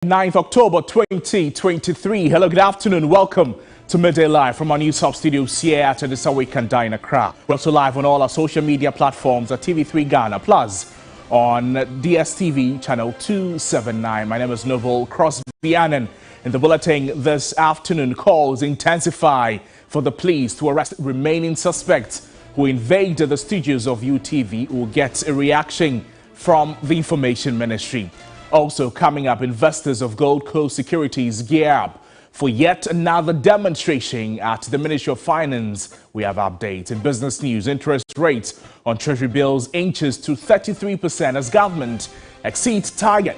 9th October 2023. Hello, good afternoon. Welcome to Midday Live from our News Hub studios here at the Subway Kanda in Accra. We're also live on all our social media platforms at TV3 Ghana Plus on DSTV channel 279. My name is Noble Crosby-Annan. In the bulletin this afternoon, calls intensify for the police to arrest remaining suspects who invaded the studios of UTV will get a reaction from the Information Ministry. Also coming up, investors of Gold Coast Securities gear up for yet another demonstration at the Ministry of Finance. We have updates in business news. Interest rates on Treasury bills inches to 33% as government exceeds target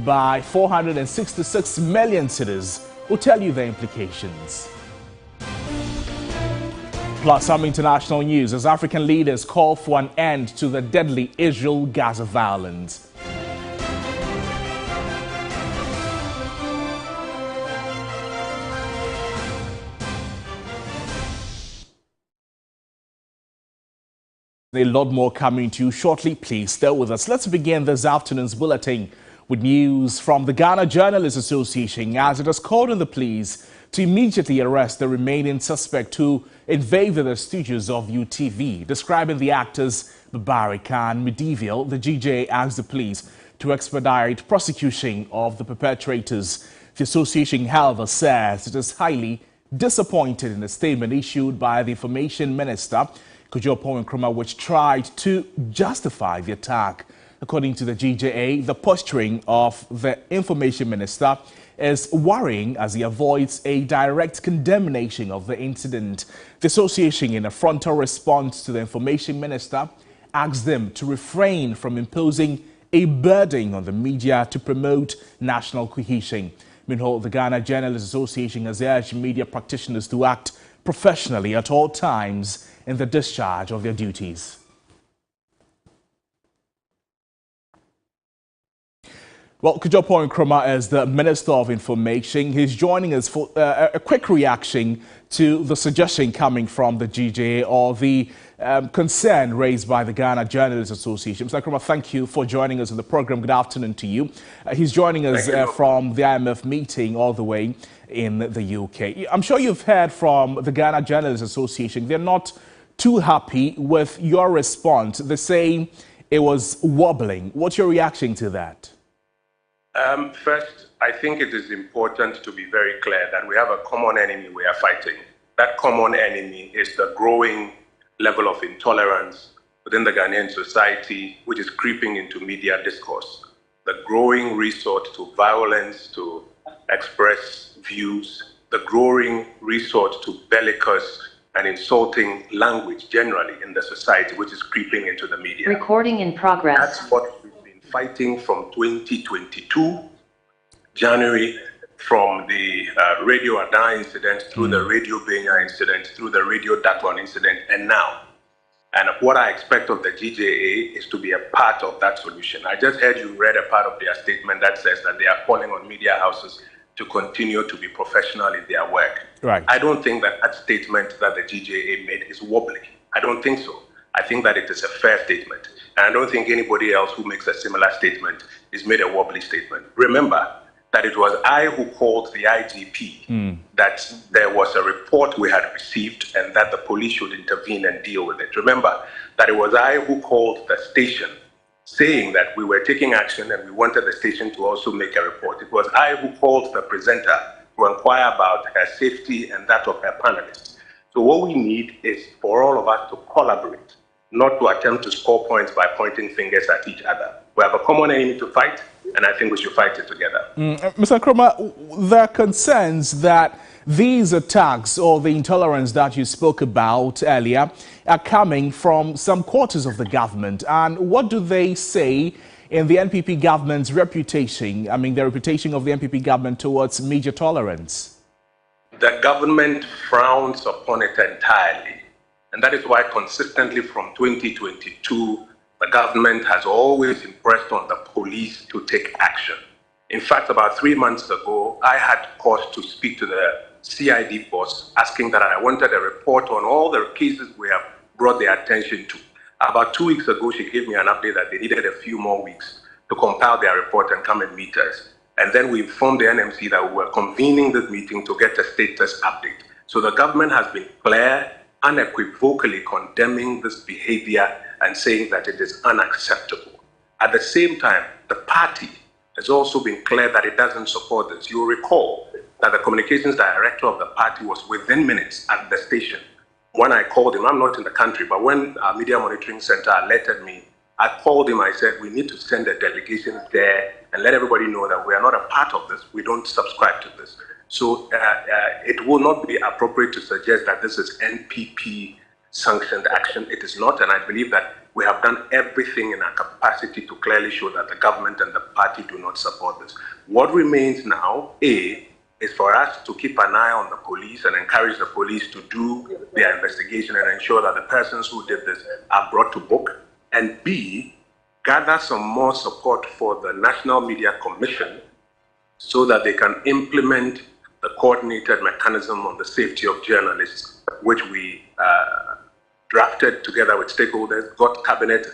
by 466 million cedis. We'll tell you the implications. Plus, some international news as African leaders call for an end to the deadly Israel-Gaza violence. A lot more coming to you shortly. Please stay with us. Let's begin this afternoon's bulletin with news from the Ghana Journalists Association as it has called on the police to immediately arrest the remaining suspect who invaded the studios of UTV. Describing the act as barbaric and medieval, the GJ asked the police to expedite prosecution of the perpetrators. The association, however, says it is highly disappointed in a statement issued by the Information Minister, Kojo Nkrumah, which tried to justify the attack. According to the GJA, the posturing of the Information Minister is worrying as he avoids a direct condemnation of the incident. The association, in a frontal response to the Information Minister, asked them to refrain from imposing a burden on the media to promote national cohesion. Meanwhile, the Ghana Journalists Association has urged media practitioners to act professionally at all times in the discharge of their duties. Well, Kojo Nkrumah is the Minister of Information. He's joining us for a quick reaction to the suggestion coming from the GJA or the concern raised by the Ghana Journalists Association. Mr. Nkrumah, thank you for joining us in the program. Good afternoon to you. He's joining us from the IMF meeting all the way in the UK. I'm sure you've heard from the Ghana Journalists Association. They're not too happy with your response. They say it was wobbling. What's your reaction to that? First, I think it is important to be very clear that we have a common enemy we are fighting. That common enemy is the growing level of intolerance within the Ghanaian society, which is creeping into media discourse. The growing resort to violence to express views, the growing resort to bellicose and insulting language generally in the society, which is creeping into the media. Recording in progress. That's what we've been fighting from 2022, January, from the Radio Ada incident, through the Radio Benya incident, through the Radio Dakwan incident, and now. And what I expect of the GJA is to be a part of that solution. I just heard you read a part of their statement that says that they are calling on media houses to continue to be professional in their work. Right. I don't think that that statement that the GJA made is wobbly. I don't think so. I think that it is a fair statement. And I don't think anybody else who makes a similar statement is made a wobbly statement. Remember that it was I who called the IGP that there was a report we had received and that the police should intervene and deal with it. Remember that it was I who called the station saying that we were taking action and we wanted the station to also make a report. It was I who called the presenter to inquire about her safety and that of her panelists. So what we need is for all of us to collaborate, not to attempt to score points by pointing fingers at each other. We have a common enemy to fight, and I think we should fight it together. Mr. Nkrumah, there are concerns that these attacks or the intolerance that you spoke about earlier are coming from some quarters of the government. And what do they say in the NPP government's reputation, the reputation of the NPP government towards media tolerance? The government frowns upon it entirely. And that is why consistently from 2022, the government has always impressed on the police to take action. In fact, about 3 months ago, I had cause to speak to the CID boss asking that I wanted a report on all the cases we have brought their attention to. About 2 weeks ago, she gave me an update that they needed a few more weeks to compile their report and come and meet us. And then we informed the NMC that we were convening this meeting to get a status update. So the government has been clear, unequivocally condemning this behavior and saying that it is unacceptable. At the same time, the party has also been clear that it doesn't support this. You'll recall that the communications director of the party was within minutes at the station. When I called him, I'm not in the country, but when our media monitoring center alerted me, I called him, I said, we need to send a delegation there and let everybody know that we are not a part of this. We don't subscribe to this. So it will not be appropriate to suggest that this is NPP sanctioned action. It is not, and I believe that we have done everything in our capacity to clearly show that the government and the party do not support this. What remains now, A, is for us to keep an eye on the police and encourage the police to do their investigation and ensure that the persons who did this are brought to book. And B, gather some more support for the National Media Commission so that they can implement the coordinated mechanism on the safety of journalists, which we drafted together with stakeholders, got cabinet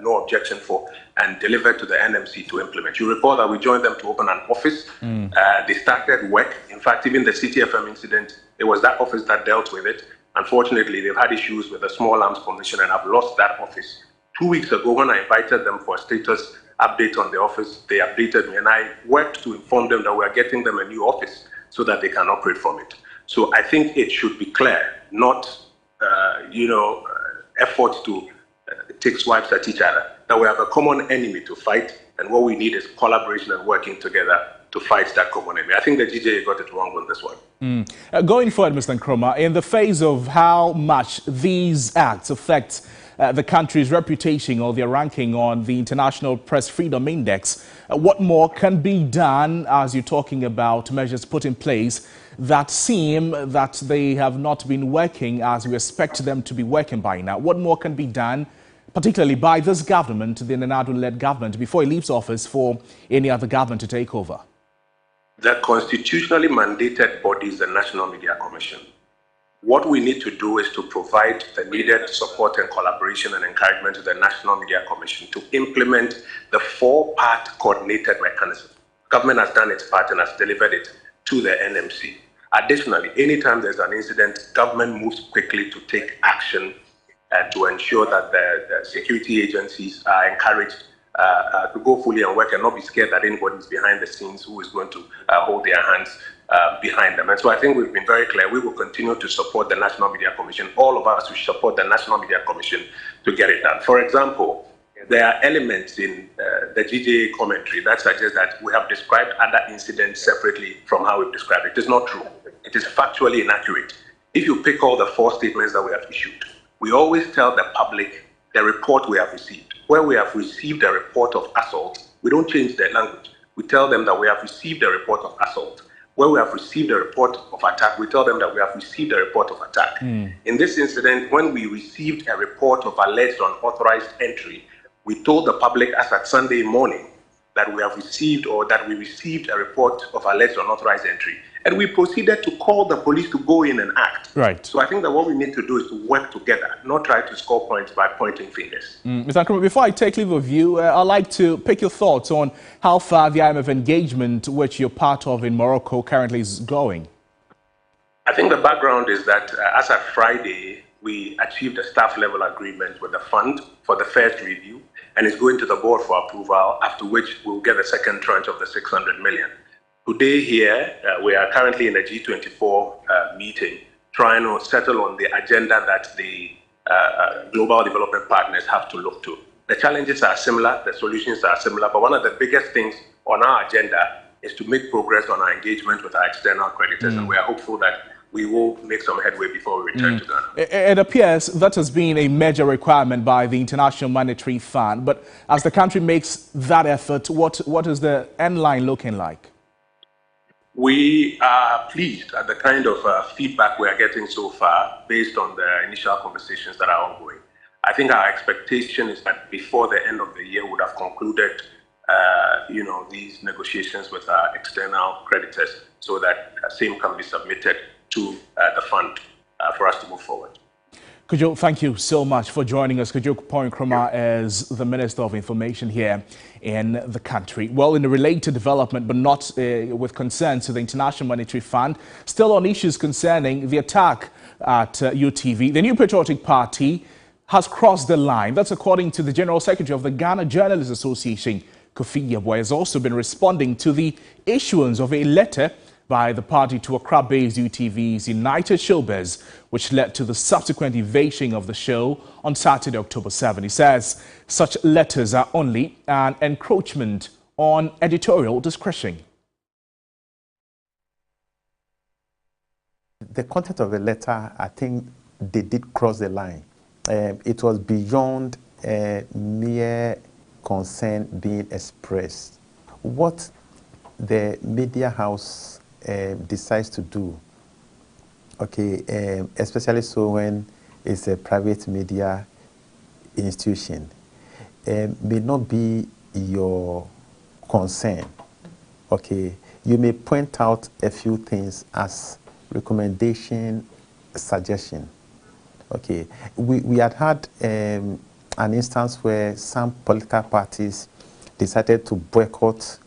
no objection for, and delivered to the NMC to implement. You recall that we joined them to open an office. They started work. In fact, even the CTFM incident, it was that office that dealt with it. Unfortunately, they've had issues with the Small Arms Commission and have lost that office. 2 weeks ago, when I invited them for a status update on the office, they updated me, and I worked to inform them that we are getting them a new office so that they can operate from it. So I think it should be clear, not effort to take swipes at each other, that we have a common enemy to fight, and what we need is collaboration and working together to fight that common enemy. I think the GJA got it wrong on this one. Going forward, Mr. Nkrumah, in the face of how much these acts affect the country's reputation or their ranking on the International Press Freedom Index, what more can be done as you're talking about measures put in place that seem that they have not been working as we expect them to be working by now? What more can be done, particularly by this government, the Nana-Addo-led government, before it leaves office for any other government to take over? The constitutionally mandated body is the National Media Commission. What we need to do is to provide the needed support and collaboration and encouragement to the National Media Commission to implement the four-part coordinated mechanism. Government has done its part and has delivered it to the NMC. Additionally, anytime there's an incident, government moves quickly to take action and to ensure that the security agencies are encouraged to go fully and work and not be scared that anybody is behind the scenes who is going to hold their hands behind them. And so I think we've been very clear. We will continue to support the National Media Commission. All of us will support the National Media Commission to get it done. For example, there are elements in the GJA commentary that suggest that we have described other incidents separately from how we've described it. It is not true. It is factually inaccurate. If you pick all the four statements that we have issued, we always tell the public the report we have received. Where we have received a report of assault, we don't change the language. We tell them that we have received a report of assault. Where we have received a report of attack, we tell them that we have received a report of attack. In this incident, when we received a report of alleged unauthorized entry, we told the public as at Sunday morning that we have received or that we received a report of alleged unauthorized entry. And we proceeded to call the police to go in and act. Right. So I think that what we need to do is to work together, not try to score points by pointing fingers. Mr. Nkrumah, before I take leave of you, I'd like to pick your thoughts on how far the IMF engagement, which you're part of in Morocco, currently is going. I think the background is that as at Friday, we achieved a staff level agreement with the fund for the first review, and it's going to the board for approval, after which we'll get the second tranche of the 600 million. Today here, we are currently in a G24 meeting, trying to settle on the agenda that the global development partners have to look to. The challenges are similar, the solutions are similar, but one of the biggest things on our agenda is to make progress on our engagement with our external creditors, and we are hopeful that we will make some headway before we return to Ghana. It appears that has been a major requirement by the International Monetary Fund, but as the country makes that effort, what is the end line looking like? We are pleased at the kind of feedback we are getting so far based on the initial conversations that are ongoing. I think our expectation is that before the end of the year, we would have concluded these negotiations with our external creditors so that same can be submitted to the fund for us to move forward. Kojo, thank you so much for joining us. Kojo Nkrumah is the Minister of Information here in the country. Well, in a related development, but not with concern to the International Monetary Fund, still on issues concerning the attack at UTV, the New Patriotic Party has crossed the line. That's according to the General Secretary of the Ghana Journalists Association, Kofi Yeboah, has also been responding to the issuance of a letter by the party to Accra-based UTV's United Showbiz, which led to the subsequent evasion of the show on Saturday, October 7. He says such letters are only an encroachment on editorial discretion. The content of the letter, I think they did cross the line. It was beyond mere concern being expressed. What the media house decides to do, okay, especially so when it's a private media institution, may not be your concern. Okay, you may point out a few things as recommendation, suggestion. Okay, we had an instance where some political parties decided to boycott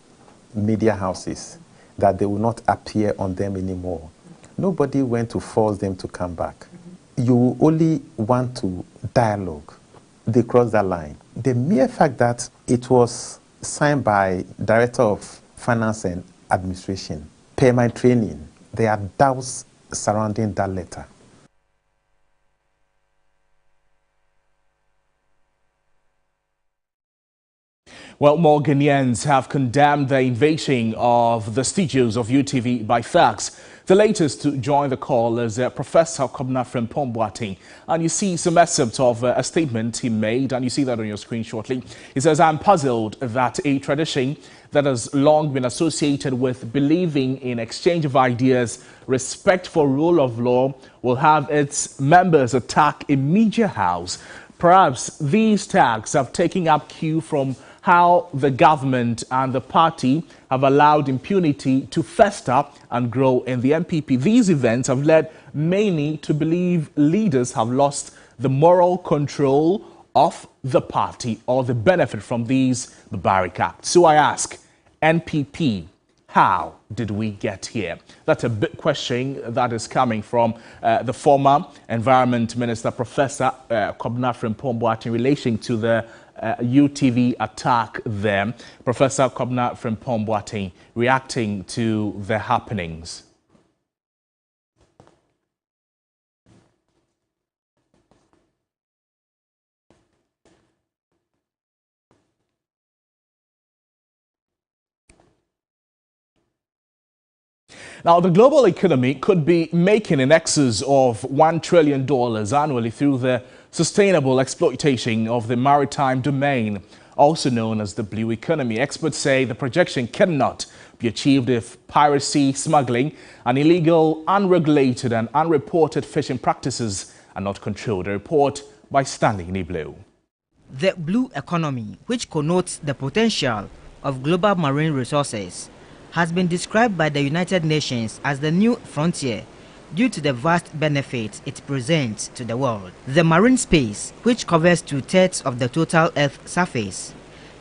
media houses, that they will not appear on them anymore. Nobody went to force them to come back. You only want to dialogue. They crossed that line. The mere fact that it was signed by Director of Finance and Administration, per my training, there are doubts surrounding that letter. Well, more Ghanaians have condemned the invasion of the studios of UTV by thugs. The latest to join the call is Professor Kobna Frimpong Boateng. And you see some excerpts of a statement he made, and you see that on your screen shortly. He says, "I'm puzzled that a tradition that has long been associated with believing in exchange of ideas, respect for rule of law, will have its members attack a media house. Perhaps these tags have taken up cue from how the government and the party have allowed impunity to fester and grow in the NPP. These events have led many to believe leaders have lost the moral control of the party or the benefit from these barbaric acts." So I ask, NPP, how did we get here? That's a big question that is coming from the former Environment Minister, Professor Kobna Frimpong Boateng, in relation to the UTV attack there. Professor Kobna Frimpong Boateng reacting to the happenings. Now, the global economy could be making in excess of $1 trillion annually through the sustainable exploitation of the maritime domain, also known as the blue economy. Experts say the projection cannot be achieved if piracy, smuggling, and illegal, unregulated and unreported fishing practices are not controlled. A report by Stanley Niblu. The blue economy, which connotes the potential of global marine resources, has been described by the United Nations as the new frontier due to the vast benefits it presents to the world. The marine space, which covers 2/3 of the total Earth surface,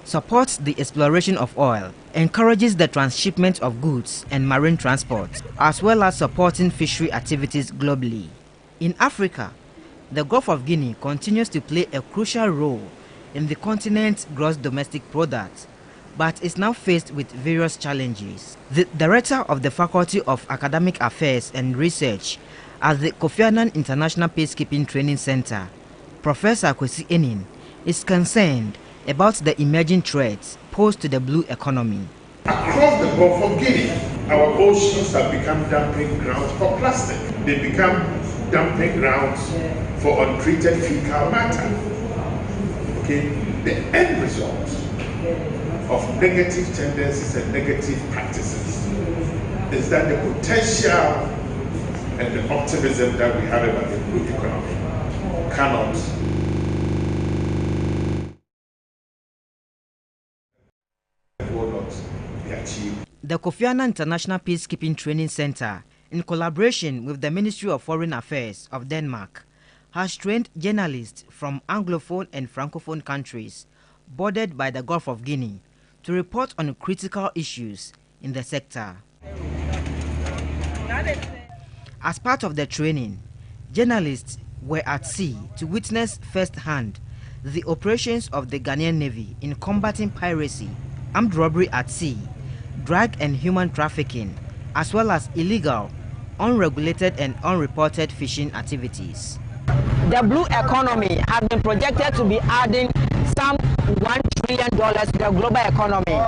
supports the exploration of oil, encourages the transshipment of goods and marine transport, as well as supporting fishery activities globally. In Africa, the Gulf of Guinea continues to play a crucial role in the continent's gross domestic product, but is now faced with various challenges. The director of the Faculty of Academic Affairs and Research at the Kofi Annan International Peacekeeping Training Center, Professor Kwesi Enin, is concerned about the emerging threats posed to the blue economy. Across the Gulf of Guinea, our oceans have become dumping grounds for plastic. They become dumping grounds for untreated fecal matter. Okay, the end result of negative tendencies and negative practices is that the potential and the optimism that we have about the blue economy cannot be achieved. The Kofi Annan International Peacekeeping Training Center, in collaboration with the Ministry of Foreign Affairs of Denmark, has trained journalists from Anglophone and Francophone countries bordered by the Gulf of Guinea to report on critical issues in the sector. As part of the training, journalists were at sea to witness firsthand the operations of the Ghanaian Navy in combating piracy, armed robbery at sea, drug and human trafficking, as well as illegal, unregulated and unreported fishing activities. The blue economy has been projected to be adding some $1 trillion to the global economy.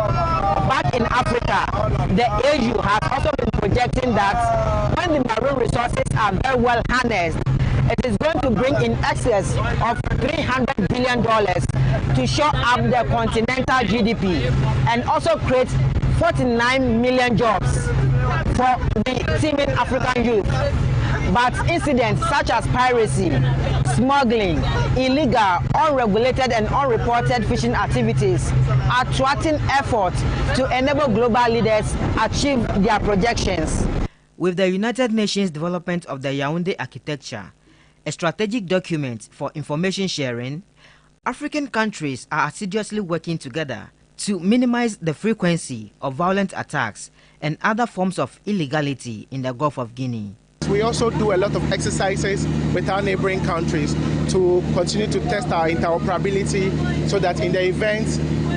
Back in Africa, the AU has also been projecting that when the marine resources are very well harnessed, it is going to bring in excess of $300 billion to shore up the continental GDP and also create 49 million jobs for the teeming African youth. But incidents such as piracy, smuggling, illegal, unregulated and unreported fishing activities are thwarting efforts to enable global leaders achieve their projections. With the United Nations Development of the Yaoundé Architecture, a strategic document for information sharing, African countries are assiduously working together to minimize the frequency of violent attacks and other forms of illegality in the Gulf of Guinea. We also do a lot of exercises with our neighboring countries to continue to test our interoperability so that in the event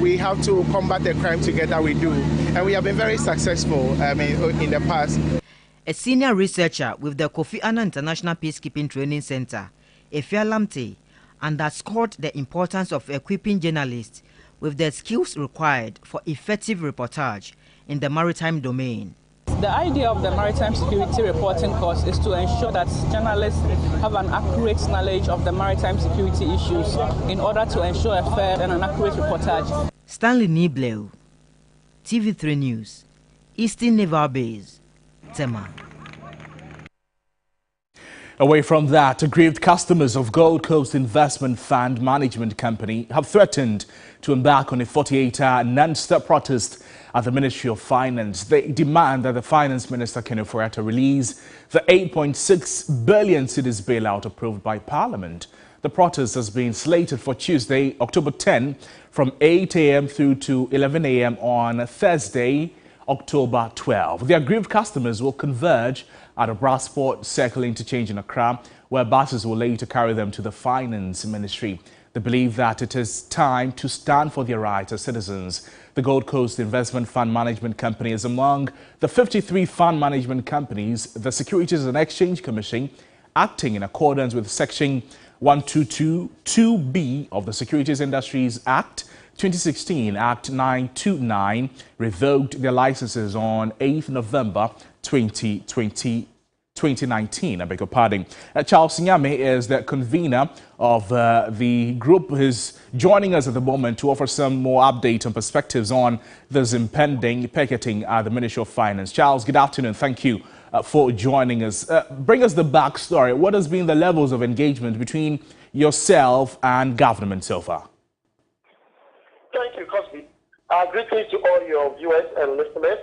we have to combat the crime together, we do. And we have been very successful in the past. A senior researcher with the Kofi Annan International Peacekeeping Training Center, Efia Lamte, underscored the importance of equipping journalists with the skills required for effective reportage in the maritime domain. The idea of the Maritime Security Reporting course is to ensure that journalists have an accurate knowledge of the maritime security issues in order to ensure a fair and an accurate reportage. Stanley Nibleu, TV3 News, Eastern Naval Base, Tema. Away from that, aggrieved customers of Gold Coast Investment Fund Management Company have threatened to embark on a 48-hour non-stop protest at the Ministry of Finance. They demand that the Finance Minister Ken Ofori-Atta release the 8.6 billion cedis bailout approved by Parliament. The protest has been slated for Tuesday, October 10, from 8 a.m. through to 11 a.m. on Thursday, October 12. The aggrieved customers will converge at a Brassport Circle interchange in Accra, where buses will later carry them to the Finance Ministry. They believe that it is time to stand for their rights as citizens. The Gold Coast Investment Fund Management Company is among the 53 fund management companies the Securities and Exchange Commission, acting in accordance with Section 1222B of the Securities Industries Act 2016, Act 929, revoked their licenses on 8th November 2019. I beg your pardon. Charles Nyame is the convener of the group, who is joining us at the moment to offer some more update and perspectives on this impending picketing at the Ministry of Finance. Charles, good afternoon. Thank you for joining us. Bring us the backstory. What has been the levels of engagement between yourself and government so far? Thank you, Cosby. Greetings to all your viewers and listeners.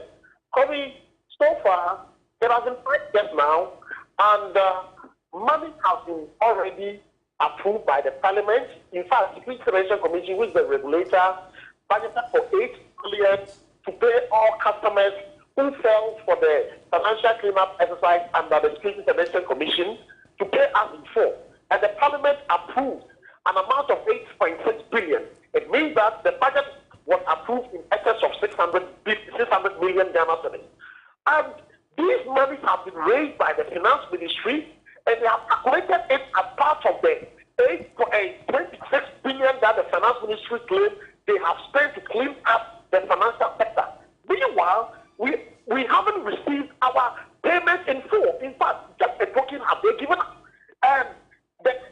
Cosby, so far, there has been 5 years now, and money has been already approved by the Parliament. In fact, the Securities and Exchange Commission, which is the regulator, budgeted for 8 billion to pay all customers who fell for the financial cleanup exercise under the Securities and Exchange Commission to pay us in full. And the Parliament approved an amount of 8.6 billion. It means that the budget was approved in excess of 600 million Ghana cedis. And these monies have been raised by the Finance Ministry, and they have calculated it as part of the 26 billion that the Finance Ministry claimed they have spent to clean up the financial sector. Meanwhile, we haven't received our payments in full. In fact, just a token have they given us. And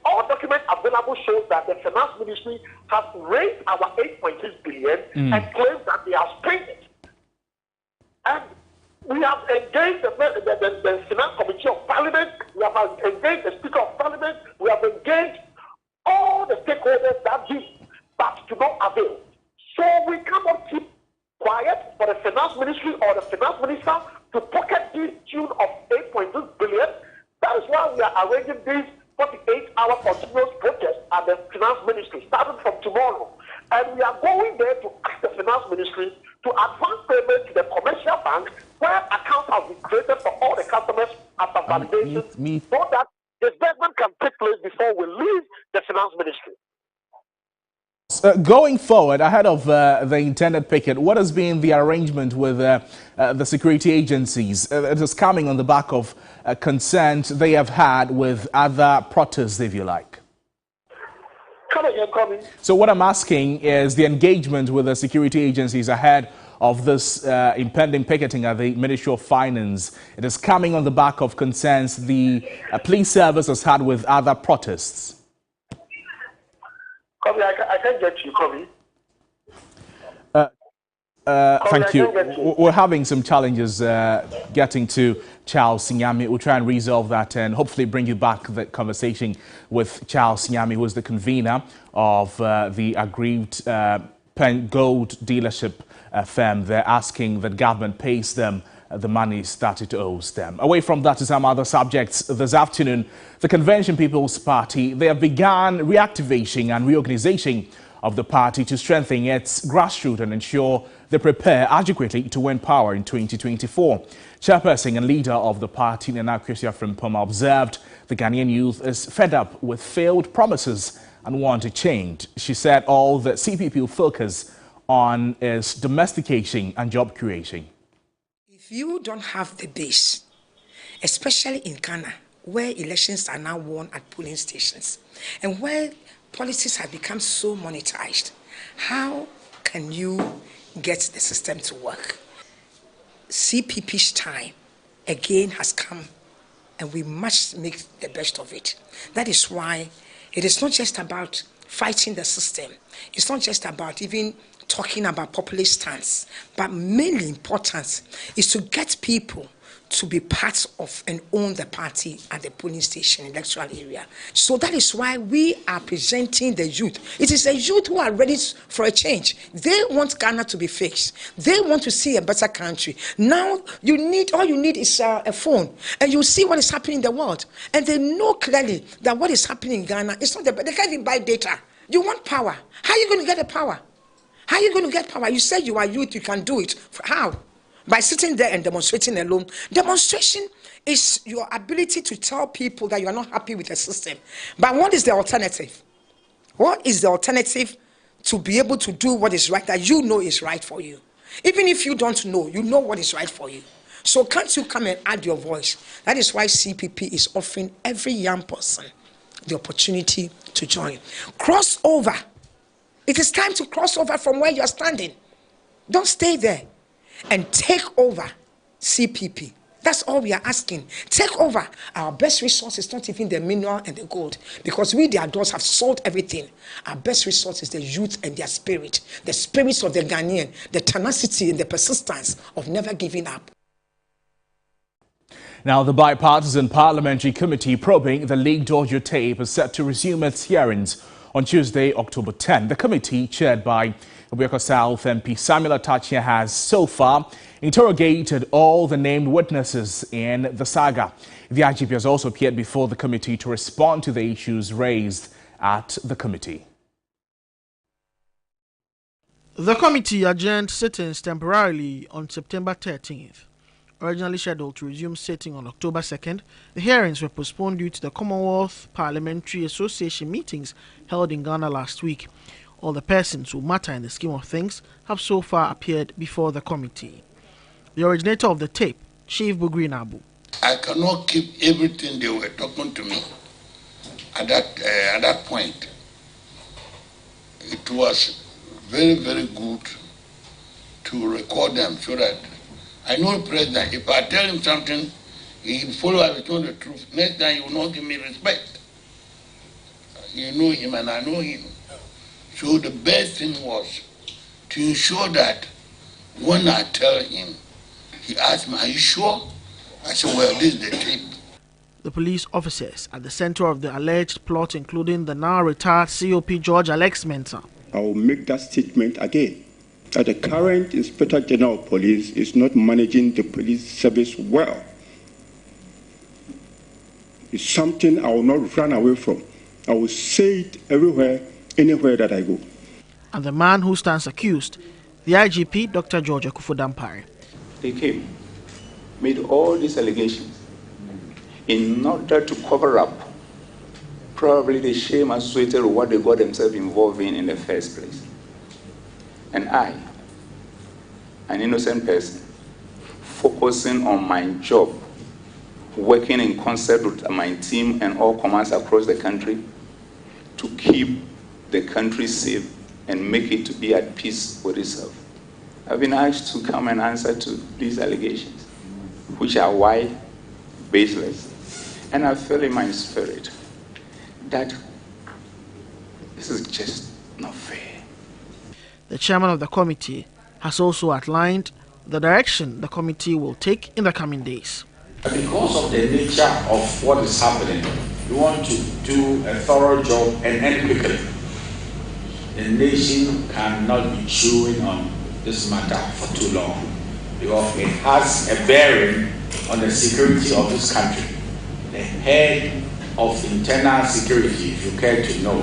all documents available shows that the Finance Ministry has raised our 8.6 billion and claims that they have spent it. And we have engaged the Finance Committee of Parliament, we have engaged the Speaker of Parliament, we have engaged all the stakeholders that do, but to no avail. So we cannot keep quiet for the Finance Ministry or the Finance Minister to pocket this tune of 8.6 billion. That is why we are arranging this 48-hour continuous protest at the Finance Ministry, starting from tomorrow. And we are going there to ask the Finance Ministry to advance payment to the commercial bank where accounts have been created for all the customers as a validation so that disbursement can take place before we leave the Finance Ministry. Going forward, ahead of the intended picket, what has been the arrangement with the security agencies? It is coming on the back of concerns they have had with other protests, if you like. Come again. So what I'm asking is the engagement with the security agencies ahead of this impending picketing at the Ministry of Finance. It is coming on the back of concerns the police service has had with other protests. Kobe, I can't get you, Kobe. Thank you. We're having some challenges getting to Charles Nyame. We'll try and resolve that and hopefully bring you back the conversation with Charles Nyame, who is the convener of the aggrieved gold dealership firm. They're asking that government pays them the monies that it owes them. Away from that to some other subjects, this afternoon, the Convention People's Party, they have begun reactivation and reorganization of the party to strengthen its grassroots and ensure they prepare adequately to win power in 2024. Chairperson and leader of the party, Nana Akosua Frimpong, observed the Ghanaian youth is fed up with failed promises and want to change. She said all the CPP will focus on is domestication and job creation. If you don't have the base, especially in Ghana, where elections are now won at polling stations, and where policies have become so monetized, how can you get the system to work? CPP's time again has come, and we must make the best of it. That is why it is not just about fighting the system. It's not just about even talking about populist stance, but mainly important is to get people to be part of and own the party at the polling station electoral area. So that is why we are presenting the youth. It is the youth who are ready for a change. They want Ghana to be fixed. They want to see a better country. Now all you need is a phone, and you see what is happening in the world. And they know clearly that what is happening in Ghana is not they can't even buy data. You want power. How are you going to get the power? How are you going to get power? You say you are youth, you can do it. How? By sitting there and demonstrating alone. Demonstration is your ability to tell people that you are not happy with the system. But what is the alternative? What is the alternative to be able to do what is right, that you know is right for you? Even if you don't know, you know what is right for you. So can't you come and add your voice? That is why CPP is offering every young person the opportunity to join. Cross over. It is time to cross over from where you are standing. Don't stay there. And take over CPP. That's all we are asking. Take over. Our best resource is not even the mineral and the gold, because we, the adults, have sold everything. Our best resource is the youth and their spirit, the spirits of the Ghanaian, the tenacity and the persistence of never giving up. Now, the bipartisan parliamentary committee probing the leaked audio tape is set to resume its hearings on Tuesday, October 10. The committee, chaired by Obiako South MP Samuel Atachia, has so far interrogated all the named witnesses in the saga. The IGP has also appeared before the committee to respond to the issues raised at the committee. The committee adjourned sittings temporarily on September 13th. Originally scheduled to resume sitting on October 2nd, the hearings were postponed due to the Commonwealth Parliamentary Association meetings held in Ghana last week. All the persons who matter in the scheme of things have so far appeared before the committee. The originator of the tape, Chief Bugri Nabu. I cannot keep everything they were talking to me at that point. It was very, very good to record them so that I know the president. If I tell him something, he will follow up with all the truth. Next time he will not give me respect. You know him and I know him. So the best thing was to ensure that when I tell him, he asked me, "Are you sure?" I said, "Well, this is the tape." The police officers at the center of the alleged plot, including the now retired COP George Alex Mensah. I will make that statement again, that the current Inspector General of Police is not managing the police service well. It's something I will not run away from. I will say it everywhere, anywhere that I go. And the man who stands accused, the IGP, Dr. George Akufo Dampare. They came, made all these allegations in order to cover up probably the shame associated with what they got themselves involved in the first place. And I, an innocent person, focusing on my job, working in concert with my team and all commands across the country to keep the country safe and make it to be at peace with itself. I've been asked to come and answer to these allegations, which are wide, baseless. And I feel in my spirit that this is just not fair. The chairman of the committee has also outlined the direction the committee will take in the coming days. Because of the nature of what is happening, we want to do a thorough job and end quickly. The nation cannot be chewing on this matter for too long because it has a bearing on the security of this country. The head of internal security, if you care to know,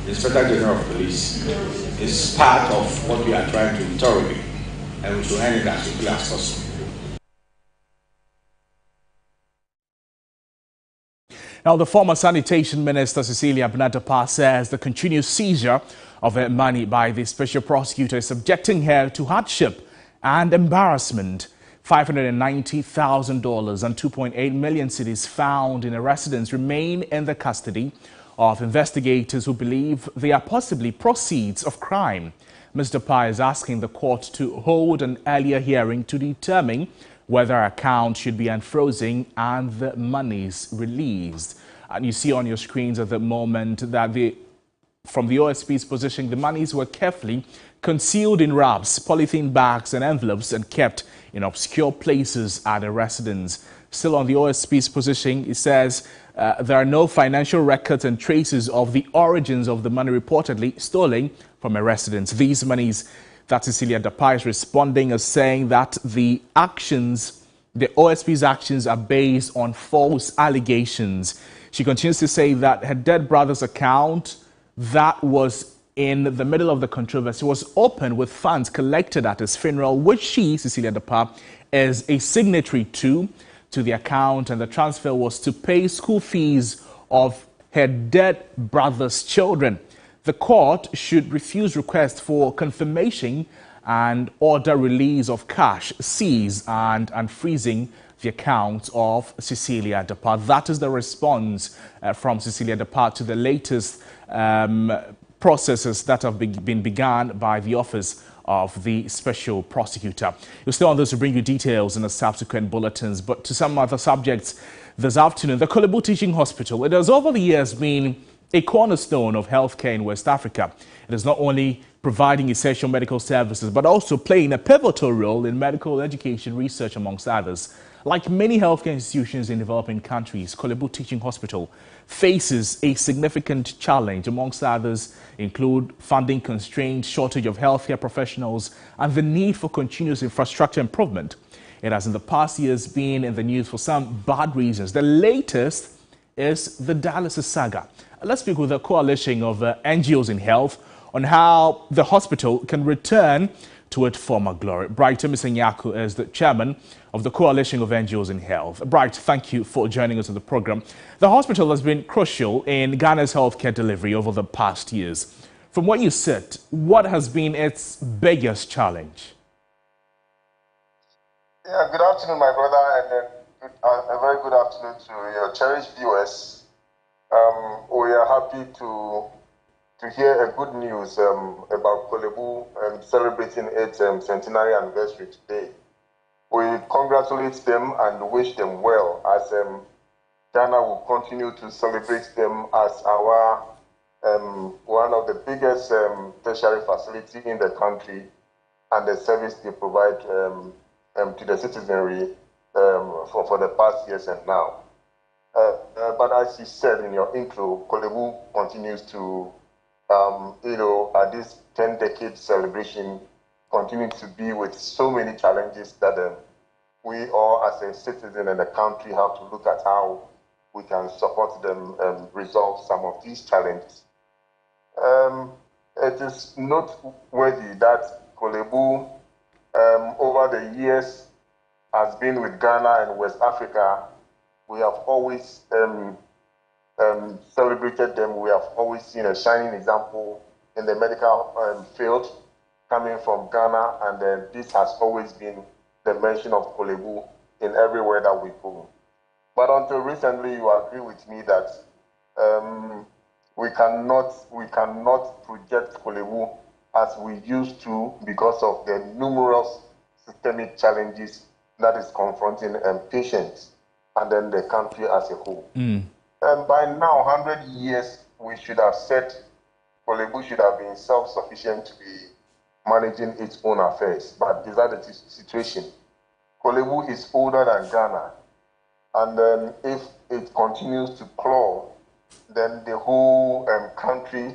the Inspector General of Police, is part of what we are trying to interrogate, and we should end it as quickly as possible. Now, the former Sanitation Minister, Cecilia Abrunah-Dapaah, says the continued seizure of her money by the special prosecutor is subjecting her to hardship and embarrassment. $590,000 and 2.8 million cedis found in a residence remain in the custody of investigators who believe they are possibly proceeds of crime. Ms. Dapaah is asking the court to hold an earlier hearing to determine whether her account should be unfrozen and the monies released. And you see on your screens at the moment that from the OSP's position, the monies were carefully concealed in wraps, polythene bags and envelopes and kept in obscure places at the residence. Still on the OSP's position, it says there are no financial records and traces of the origins of the money reportedly stolen from a residence. These monies that Cecilia Dapaah is responding as saying that the OSP's actions are based on false allegations. She continues to say that her dead brother's account that was in the middle of the controversy was opened with funds collected at his funeral, which she, Cecilia Dapaah, is a signatory to the account, and the transfer was to pay school fees of her dead brother's children. The court should refuse requests for confirmation and order release of cash, seize and freezing the accounts of Cecilia Dapaah. That is the response from Cecilia Dapaah to the latest processes that have been begun by the Office of the Special Prosecutor. We'll stay on this to bring you details in the subsequent bulletins, but to some other subjects this afternoon, the Korle Bu Teaching Hospital, it has over the years been a cornerstone of healthcare in West Africa. It is not only providing essential medical services, but also playing a pivotal role in medical education research, amongst others. Like many healthcare institutions in developing countries, Korle Bu Teaching Hospital faces a significant challenge, amongst others include funding constraints, shortage of healthcare professionals, and the need for continuous infrastructure improvement. It has in the past years been in the news for some bad reasons. The latest is the dialysis saga. Let's speak with a coalition of NGOs in health on how the hospital can return to its former glory. Bright Temisenyaku is the chairman of the Coalition of NGOs in Health. Bright, thank you for joining us on the program. The hospital has been crucial in Ghana's healthcare delivery over the past years. From where you sit, what has been its biggest challenge? Yeah, good afternoon, my brother, and a very good afternoon to your cherished viewers. We are happy to hear a good news about Korle Bu celebrating its centenary anniversary today. We congratulate them and wish them well as Ghana will continue to celebrate them as our one of the biggest tertiary facility in the country and the service they provide to the citizenry for the past years and now. But as you said in your intro, Korle Bu continues to, at this 10-decade celebration, continue to be with so many challenges that we all as a citizen in the country have to look at how we can support them resolve some of these challenges. It is noteworthy that Kolebu, over the years, has been with Ghana and West Africa. We have always celebrated them. We have always seen a shining example in the medical field coming from Ghana, and this has always been the mention of Kolebu in everywhere that we go. But until recently, you agree with me that we cannot project Kolebu as we used to because of the numerous systemic challenges that is confronting patients and then the country as a whole. And by now, 100 years, we should have said Kolebu should have been self-sufficient to be managing its own affairs. But is that the situation? Kolebu is older than Ghana. And then if it continues to claw, then the whole country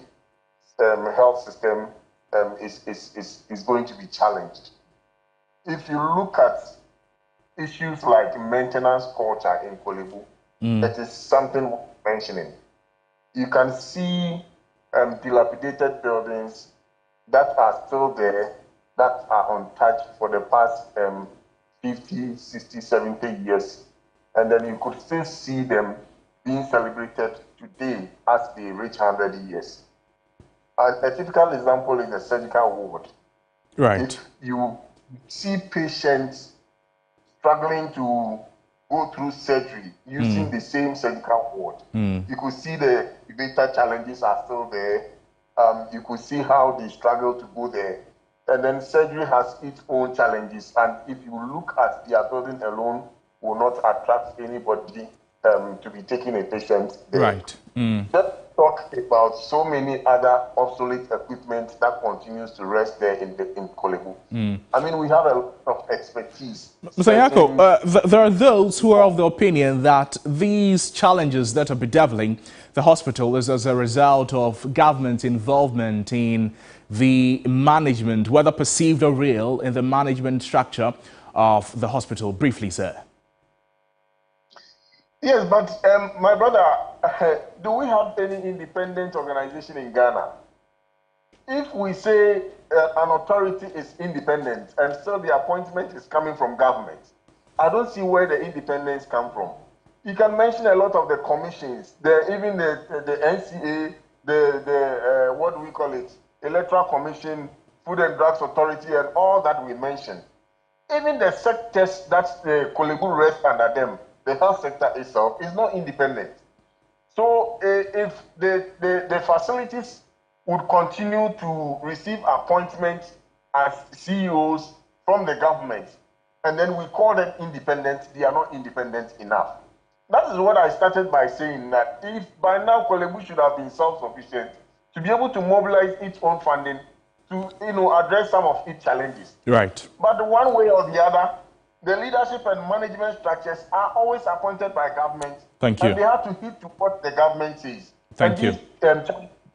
health system is going to be challenged. If you look at issues like maintenance culture in Kolebu, that is something worth mentioning. You can see dilapidated buildings that are still there, that are untouched for the past 50, 60, 70 years. And then you could still see them being celebrated today as they reach 100 years. A typical example is the surgical ward. Right. If you see patients struggling to go through surgery using the same surgical ward, you could see the data challenges are still there. You could see how they struggle to go there. And then surgery has its own challenges. And if you look at their building alone, will not attract anybody to be taking a patient there. Right. Let's talk about so many other obsolete equipment that continues to rest there in Kolebu. I mean, we have a lot of expertise. Mr. Nyarko, there are those who are of the opinion that these challenges that are bedeviling the hospital is as a result of government involvement in the management, whether perceived or real, in the management structure of the hospital. Briefly, sir. Yes, but my brother, do we have any independent organization in Ghana? If we say an authority is independent and still the appointment is coming from government, I don't see where the independence come from. You can mention a lot of the commissions, even the NCA, the what do we call it, Electoral Commission, Food and Drugs Authority, and all that we mentioned. Even the sectors that the Kolebu rests under them, the health sector itself is not independent. So if the facilities would continue to receive appointments as CEOs from the government, and then we call them independent, they are not independent enough. That is what I started by saying, that if by now Kolebu should have been self-sufficient to be able to mobilize its own funding to address some of its challenges. Right. But one way or the other, the leadership and management structures are always appointed by government. Thank you. And they have to hit to what the government says. Thank you. These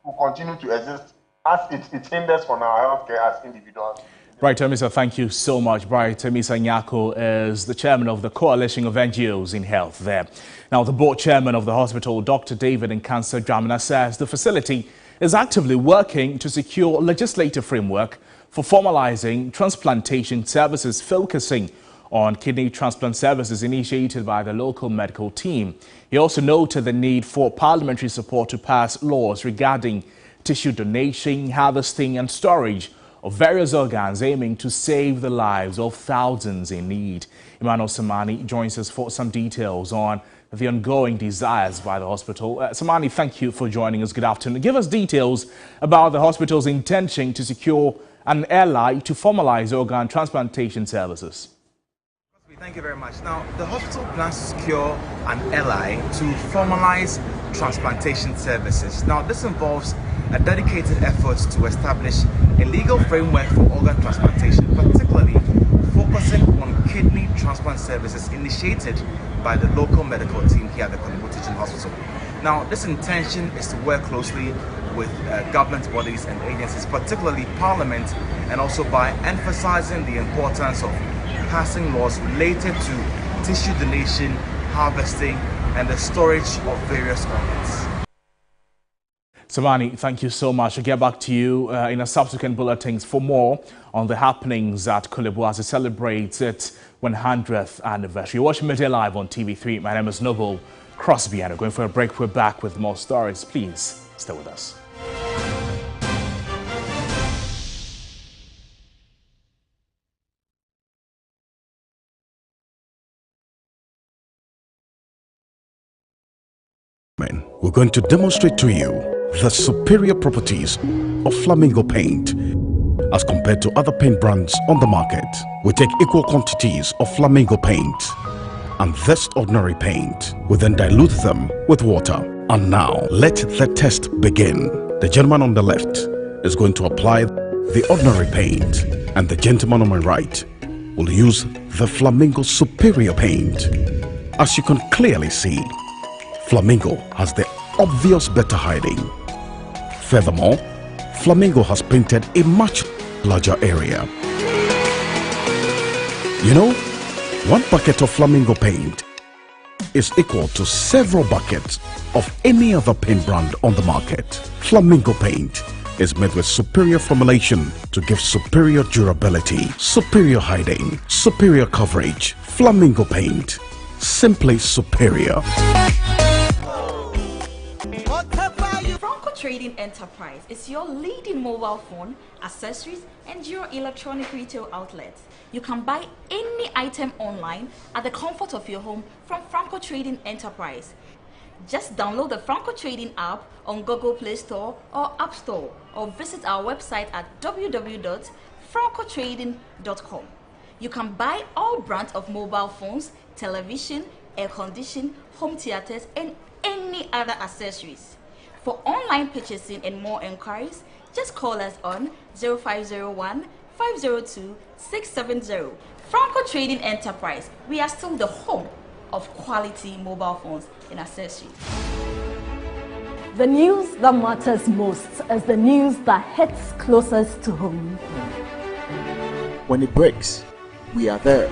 will continue to exist as it hinders on our healthcare as individuals. Bright Temisa, thank you so much. Bright Temisa Nyarko is the chairman of the Coalition of NGOs in Health there. Now, the board chairman of the hospital, Dr. David Nkansa Dramina, says the facility is actively working to secure legislative framework for formalizing transplantation services, focusing on kidney transplant services initiated by the local medical team. He also noted the need for parliamentary support to pass laws regarding tissue donation, harvesting and storage of various organs, aiming to save the lives of thousands in need. Emmanuel Samani joins us for some details on the ongoing desires by the hospital. Samani, thank you for joining us. Good afternoon. Give us details about the hospital's intention to secure an ally to formalize organ transplantation services. Thank you very much. Now, the hospital plans to secure an ally to formalize transplantation services. Now, this involves a dedicated effort to establish a legal framework for organ transplantation, particularly focusing on kidney transplant services initiated by the local medical team here at the Kolebu Teaching Hospital. Now, this intention is to work closely with government bodies and agencies, particularly Parliament, and also by emphasizing the importance of passing laws related to tissue donation, harvesting, and the storage of various organs. Samani, thank you so much. I'll get back to you in a subsequent bulletins for more on the happenings at Korle Bu as it celebrates its 100th anniversary. You're watching Midday Live on TV3. My name is Noble Crosby, and we're going for a break. We're back with more stories. Please stay with us. We're going to demonstrate to you the superior properties of Flamingo paint as compared to other paint brands on the market. We take equal quantities of Flamingo paint and this ordinary paint. We then dilute them with water. And now let the test begin. The gentleman on the left is going to apply the ordinary paint, and the gentleman on my right will use the Flamingo superior paint. As you can clearly see, Flamingo has the obvious better hiding. Furthermore, Flamingo has painted a much larger area. You know, one bucket of Flamingo paint is equal to several buckets of any other paint brand on the market. Flamingo paint is made with superior formulation to give superior durability, superior hiding, superior coverage. Flamingo paint, simply superior. Franco Trading Enterprise is your leading mobile phone, accessories, and your electronic retail outlet. You can buy any item online at the comfort of your home from Franco Trading Enterprise. Just download the Franco Trading app on Google Play Store or App Store, or visit our website at www.francotrading.com. You can buy all brands of mobile phones, television, air conditioning, home theaters, and any other accessories. For online purchasing and more inquiries, just call us on 0501 502 670. Franco Trading Enterprise. We are still the home of quality mobile phones and accessories. The news that matters most is the news that hits closest to home. When it breaks, we are there.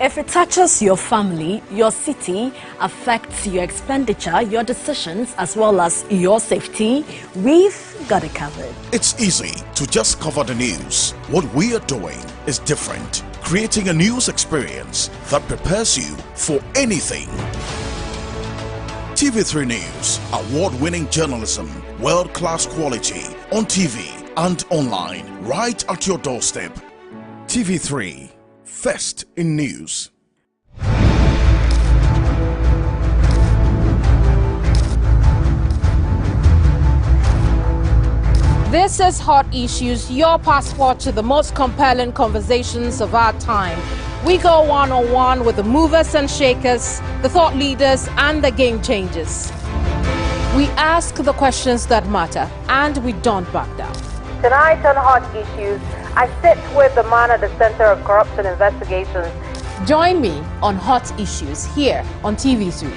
If it touches your family, your city, affects your expenditure, your decisions, as well as your safety, we've got it covered. It's easy to just cover the news. What we are doing is different, creating a news experience that prepares you for anything. TV3 News, award-winning journalism, world-class quality, on TV and online, right at your doorstep. TV3. First in news. This is Hot Issues, your passport to the most compelling conversations of our time. We go one-on-one with the movers and shakers, the thought leaders, and the game changers. We ask the questions that matter, and we don't back down. Tonight on Hot Issues, I sit with the man at the Center of Corruption Investigations. Join me on Hot Issues here on TV3.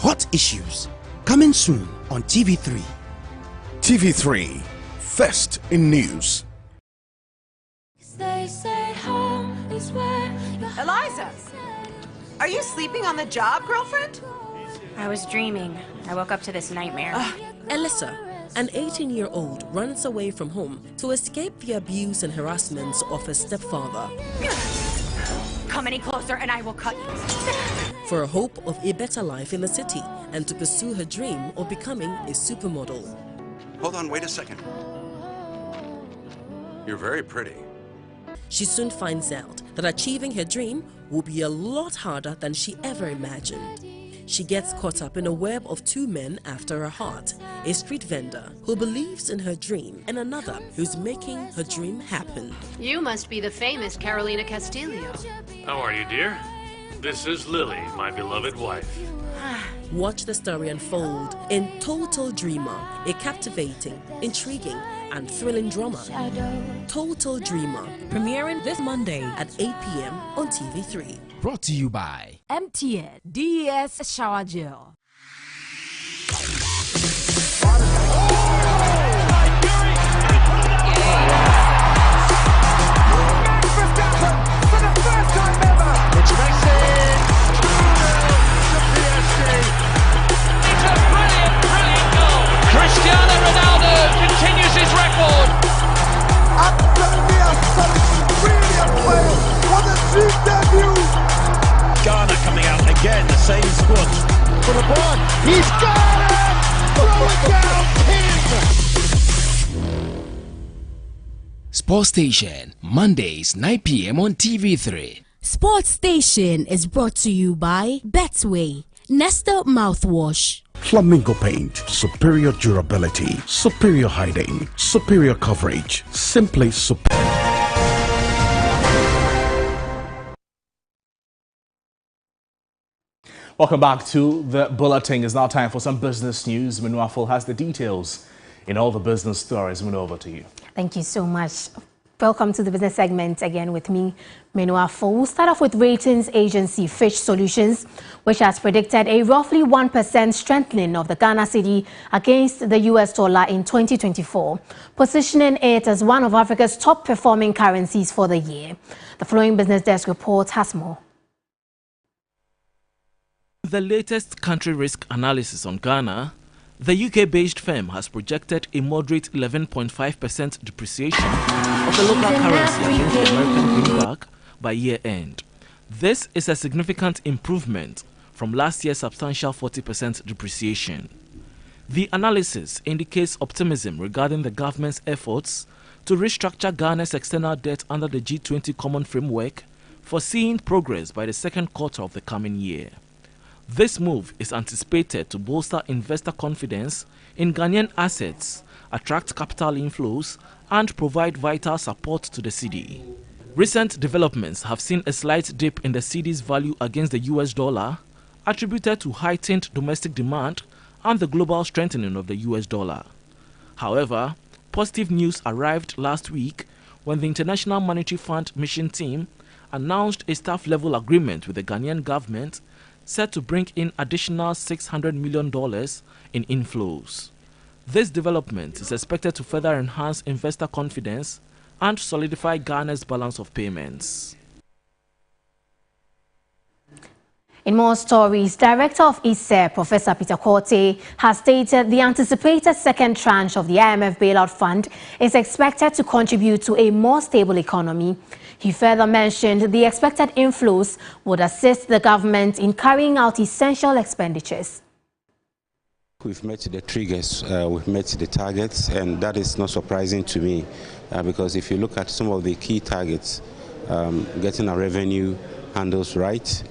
Hot Issues, coming soon on TV3. TV3, first in news. They say home is where Eliza, are you sleeping on the job, girlfriend? I was dreaming. I woke up to this nightmare. Alyssa, an 18-year-old, runs away from home to escape the abuse and harassment of her stepfather. Come any closer and I will cut you. For a hope of a better life in the city and to pursue her dream of becoming a supermodel. Hold on, wait a second. You're very pretty. She soon finds out that achieving her dream will be a lot harder than she ever imagined. She gets caught up in a web of two men after her heart, a street vendor who believes in her dream and another who's making her dream happen. You must be the famous Carolina Castillo. How are you, dear? This is Lily, my beloved wife. Watch the story unfold in Total Dreamer, a captivating, intriguing, and thrilling drama. Total Dreamer, premiering this Monday at 8 p.m. on TV3. Brought to you by MTN DES Shower Gel. For the first time ever, which makes it for the block. He's got it! Throw it down, King! Sports Station, Mondays, 9 p.m. on TV3. Sports Station is brought to you by Betway, Nestle Mouthwash. Flamingo Paint, superior durability, superior hiding, superior coverage, simply superior. Welcome back to the Bulletin. It's now time for some business news. Minuaful has the details in all the business stories. Minu, over to you. Thank you so much. Welcome to the business segment again with me, Minuaful. We'll start off with ratings agency Fitch Solutions, which has predicted a roughly 1% strengthening of the Ghana cedi against the US dollar in 2024, positioning it as one of Africa's top performing currencies for the year. The following Business Desk report has more. The latest country risk analysis on Ghana, the UK-based firm has projected a moderate 11.5% depreciation of the local currency against the American greenback by year-end. This is a significant improvement from last year's substantial 40% depreciation. The analysis indicates optimism regarding the government's efforts to restructure Ghana's external debt under the G20 Common Framework, foreseeing progress by the second quarter of the coming year. This move is anticipated to bolster investor confidence in Ghanaian assets, attract capital inflows, and provide vital support to the cedi. Recent developments have seen a slight dip in the cedi's value against the US dollar, attributed to heightened domestic demand and the global strengthening of the US dollar. However, positive news arrived last week when the International Monetary Fund mission team announced a staff-level agreement with the Ghanaian government set to bring in additional $600 million in inflows. This development is expected to further enhance investor confidence and solidify Ghana's balance of payments. In more stories, Director of ISER, Professor Peter Korte, has stated the anticipated second tranche of the IMF bailout fund is expected to contribute to a more stable economy. He further mentioned the expected inflows would assist the government in carrying out essential expenditures. We've met the triggers, we've met the targets, and that is not surprising to me because if you look at some of the key targets, getting our revenue handles right,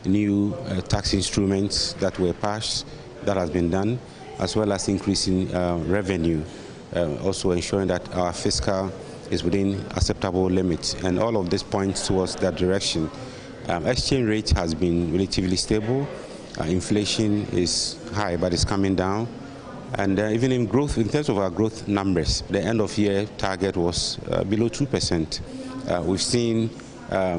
new tax instruments that were passed, that has been done, as well as increasing revenue, also ensuring that our fiscal is within acceptable limits, and all of this points towards that direction. Exchange rate has been relatively stable. Inflation is high, but it's coming down. And even in growth, in terms of our growth numbers, the end of year target was below 2%. We've seen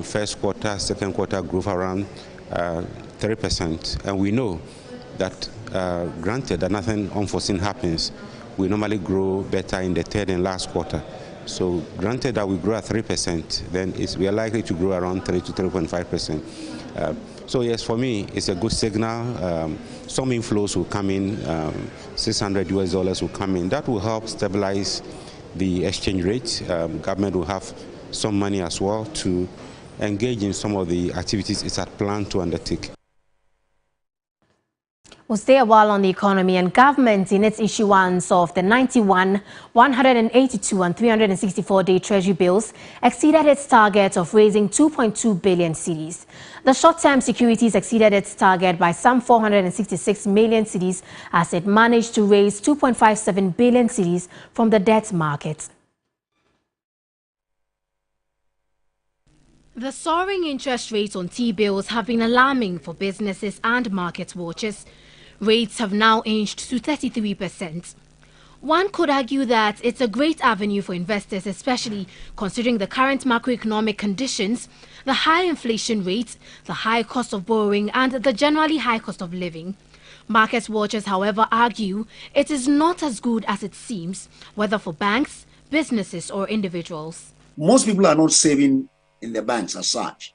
first quarter, second quarter growth around 3%. And we know that granted that nothing unforeseen happens, we normally grow better in the third and last quarter. So granted that we grow at 3%, then we are likely to grow around 3 to 3.5%. So yes, for me, it's a good signal. Some inflows will come in, $600 US will come in. That will help stabilize the exchange rate. Government will have some money as well to engage in some of the activities it's had planned to undertake. We'll stay a while on the economy, and government in its issuance of the 91, 182 and 364-day treasury bills exceeded its target of raising 2.2 billion cedis. The short-term securities exceeded its target by some 466 million cedis as it managed to raise 2.57 billion cedis from the debt market. The soaring interest rates on T-bills have been alarming for businesses and market watchers. Rates have now inched to 33%. One could argue that it's a great avenue for investors, especially considering the current macroeconomic conditions, the high inflation rate, the high cost of borrowing, and the generally high cost of living. Market watchers, however, argue it is not as good as it seems, whether for banks, businesses, or individuals. Most people are not saving in the banks as such.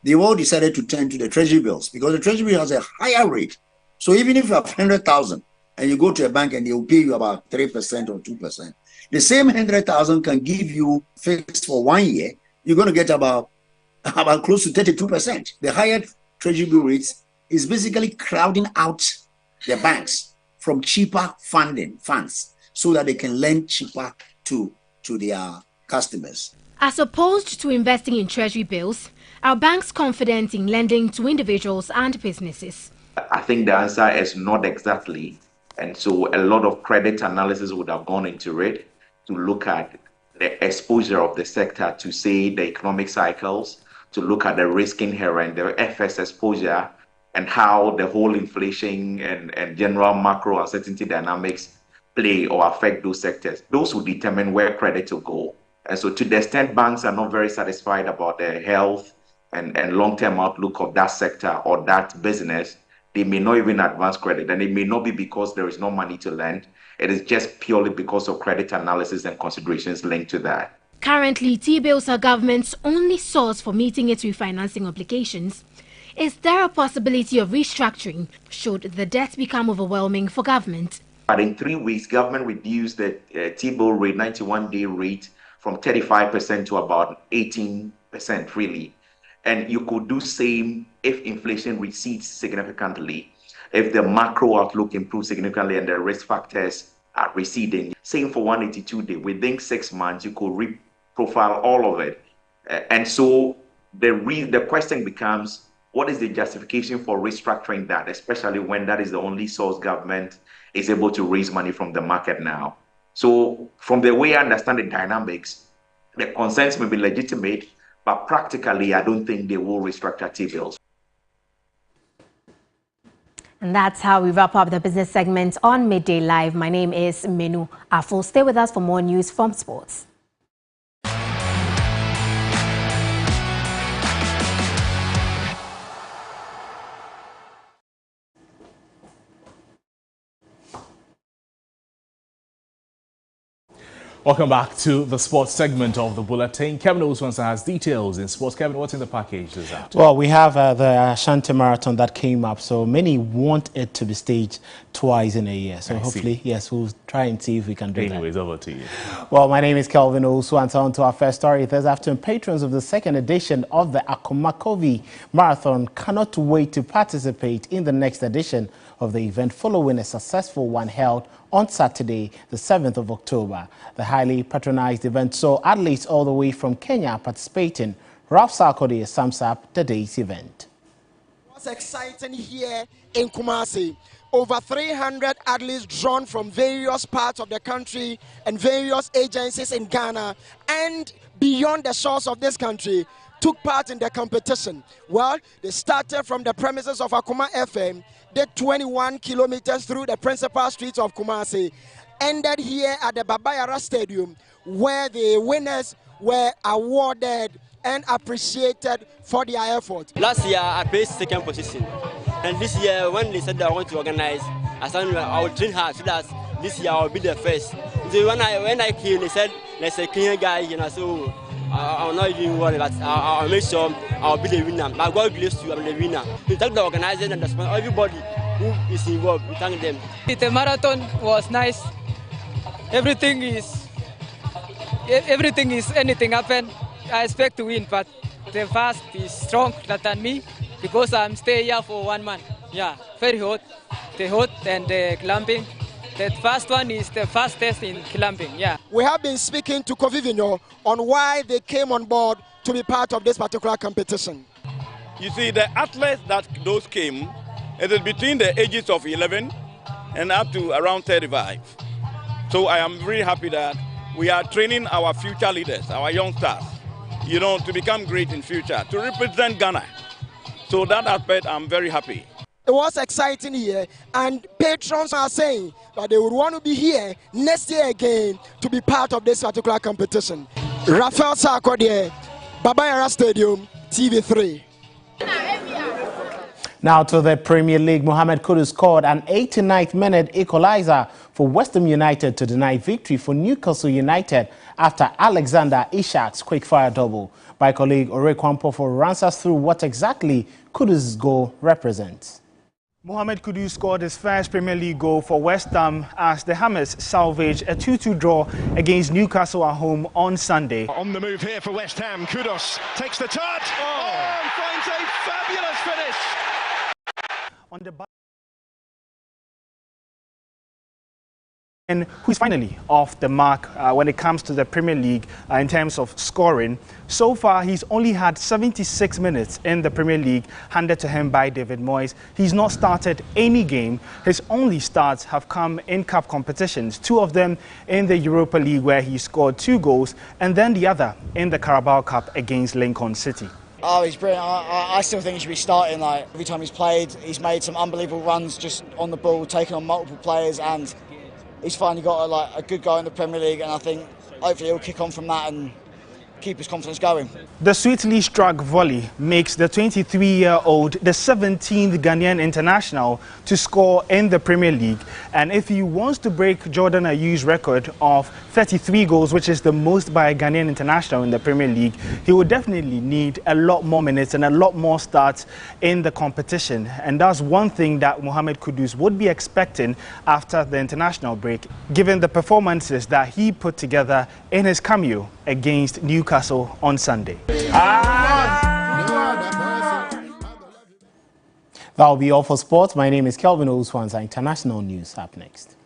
They've all decided to turn to the treasury bills because the treasury bill has a higher rate. So even if you have 100,000 and you go to a bank and they will pay you about 3% or 2%, the same 100,000 can give you fixed for 1 year. You're going to get about close to 32%. The higher treasury bill rates is basically crowding out the banks from cheaper funds so that they can lend cheaper to their customers. As opposed to investing in treasury bills, are banks confident in lending to individuals and businesses? I think the answer is not exactly. And so a lot of credit analysis would have gone into it to look at the exposure of the sector to, say, the economic cycles, to look at the risk inherent, the FS exposure, and how the whole inflation and general macro uncertainty dynamics play or affect those sectors. Those will determine where credit will go. And so to the extent banks are not very satisfied about the health and long-term outlook of that sector or that business, they may not even advance credit. And it may not be because there is no money to lend. It is just purely because of credit analysis and considerations linked to that. Currently, T-bills are government's only source for meeting its refinancing obligations. Is there a possibility of restructuring should the debt become overwhelming for government? But in 3 weeks, government reduced the T-bill rate, 91-day rate, from 35% to about 18% really. And you could do same if inflation recedes significantly, if the macro outlook improves significantly and the risk factors are receding. Same for 182-day. Within 6 months, you could reprofile all of it. And so the question becomes, what is the justification for restructuring that, especially when that is the only source government is able to raise money from the market now? So from the way I understand the dynamics, the concerns may be legitimate, but practically, I don't think they will restructure T-bills. And that's how we wrap up the business segment on Midday Live. My name is Menu Afo. Stay with us for more news from sports. Welcome back to the sports segment of the bulletin. Kevin Oswansa has details in sports. Kevin, what's in the package this afternoon? Well, we have the Ashanti Marathon that came up, so many want it to be staged twice in a year. So hopefully, yes, we'll try and see if we can do that. Anyways, over to you. Well, my name is Kelvin Oswansa. On to our first story this afternoon. Patrons of the second edition of the Akomakovi Marathon cannot wait to participate in the next edition of the event following a successful one held on Saturday, the 7th of October. The highly patronized event saw athletes all the way from Kenya participating. Ralph Sarkodie sums up the day's event. What's exciting here in Kumasi? Over 300 athletes drawn from various parts of the country and various agencies in Ghana and beyond the shores of this country took part in the competition. Well, they started from the premises of Akuma FM, did 21 kilometers through the principal streets of Kumasi, ended here at the Babayara Stadium, where the winners were awarded and appreciated for their effort. Last year, I placed second position. And this year, when they said that I want to organize, I said I will train hard so that this year I will be the first. So when I came, they said, there's a Kenyan guy, you know, so I will not even worry, but I'll make sure I'll be the winner. But God bless you, I'm the winner. We thank the organizers and the sponsor, everybody who is involved, we thank them. The marathon was nice. Everything is anything happen. I expect to win, but the fast is strong than me because I'm staying here for 1 month. Yeah, very hot. The hot and the climbing. The first one is the fastest in climbing, yeah. We have been speaking to Covivino on why they came on board to be part of this particular competition. You see, the athletes that those came, it is between the ages of 11 and up to around 35. So I am very happy that we are training our future leaders, our youngsters, you know, to become great in future, to represent Ghana. So that aspect, I'm very happy. It was exciting here, and patrons are saying that they would want to be here next year again to be part of this particular competition. Raphael Sarkodie, Babayara Stadium, TV3. Now to the Premier League, Mohamed Kudus scored an 89th minute equalizer for West Ham United to deny victory for Newcastle United after Alexander Ishak's quick-fire double. My colleague Ore Kwampofo runs us through what exactly Kudus' goal represents. Mohamed Kudus scored his first Premier League goal for West Ham as the Hammers salvaged a 2-2 draw against Newcastle at home on Sunday. On the move here for West Ham, Kudus takes the touch, and finds a fabulous finish. on the and who's finally off the mark when it comes to the Premier League in terms of scoring. So far, he's only had 76 minutes in the Premier League handed to him by David Moyes. He's not started any game. His only starts have come in cup competitions, 2 of them in the Europa League where he scored 2 goals, and then the other in the Carabao Cup against Lincoln City. Oh, he's brilliant. I still think he should be starting. Like, every time he's played, he's made some unbelievable runs just on the ball, taking on multiple players, and he's finally got a good go in the Premier League, and I think hopefully he'll kick on from that and keep his confidence going. The sweetly struck volley makes the 23-year-old the 17th Ghanaian international to score in the Premier League. And if he wants to break Jordan Ayew's record of 33 goals, which is the most by a Ghanaian international in the Premier League, he will definitely need a lot more minutes and a lot more starts in the competition. And that's one thing that Mohamed Kudus would be expecting after the international break, given the performances that he put together in his cameo against Newcastle on Sunday. That will be all for sports. My name is Kelvin Oswanza. International news up next.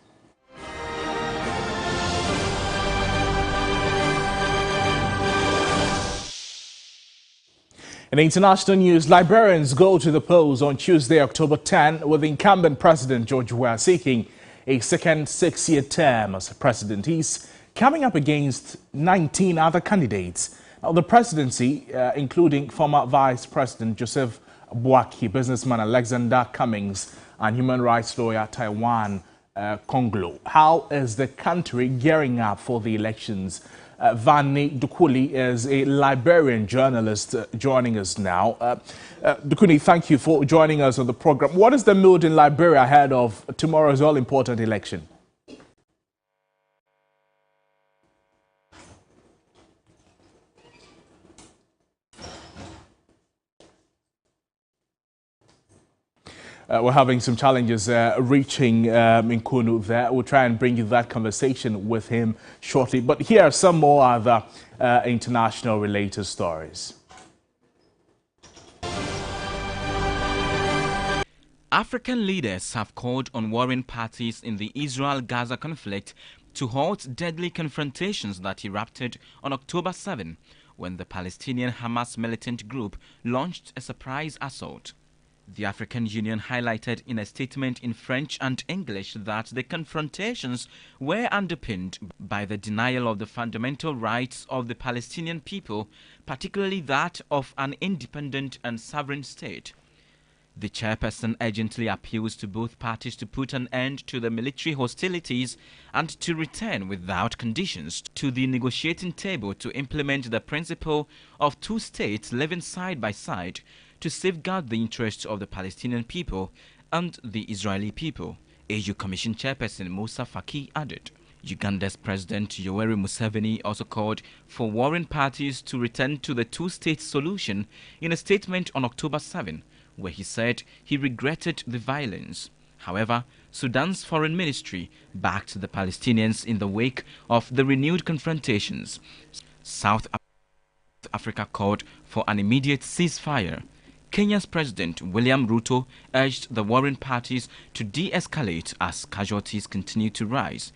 In international news, Liberians go to the polls on Tuesday, October 10, with the incumbent president George Weah seeking a second 6-year term as president. He's coming up against 19 other candidates. Now, the presidency, including former Vice President Joseph Boakai, businessman Alexander Cummings, and human rights lawyer Taiwan Konglo. How is the country gearing up for the elections? Vanni Dukuli is a Liberian journalist joining us now. Dukuli, thank you for joining us on the program. What is the mood in Liberia ahead of tomorrow's all-important election? We're having some challenges reaching Nkunu there. We'll try and bring you that conversation with him shortly. But here are some more other international related stories. African leaders have called on warring parties in the Israel-Gaza conflict to halt deadly confrontations that erupted on October 7, when the Palestinian Hamas militant group launched a surprise assault. The African Union highlighted in a statement in French and English that the confrontations were underpinned by the denial of the fundamental rights of the Palestinian people, particularly that of an independent and sovereign state. The chairperson urgently appeals to both parties to put an end to the military hostilities and to return without conditions to the negotiating table to implement the principle of 2 states living side by side to safeguard the interests of the Palestinian people and the Israeli people, AU Commission Chairperson Musa Faki added. Uganda's President Yoweri Museveni also called for warring parties to return to the 2-state solution in a statement on October 7, where he said he regretted the violence. However, Sudan's foreign ministry backed the Palestinians in the wake of the renewed confrontations. South Africa called for an immediate ceasefire. Kenya's President William Ruto urged the warring parties to de-escalate as casualties continue to rise.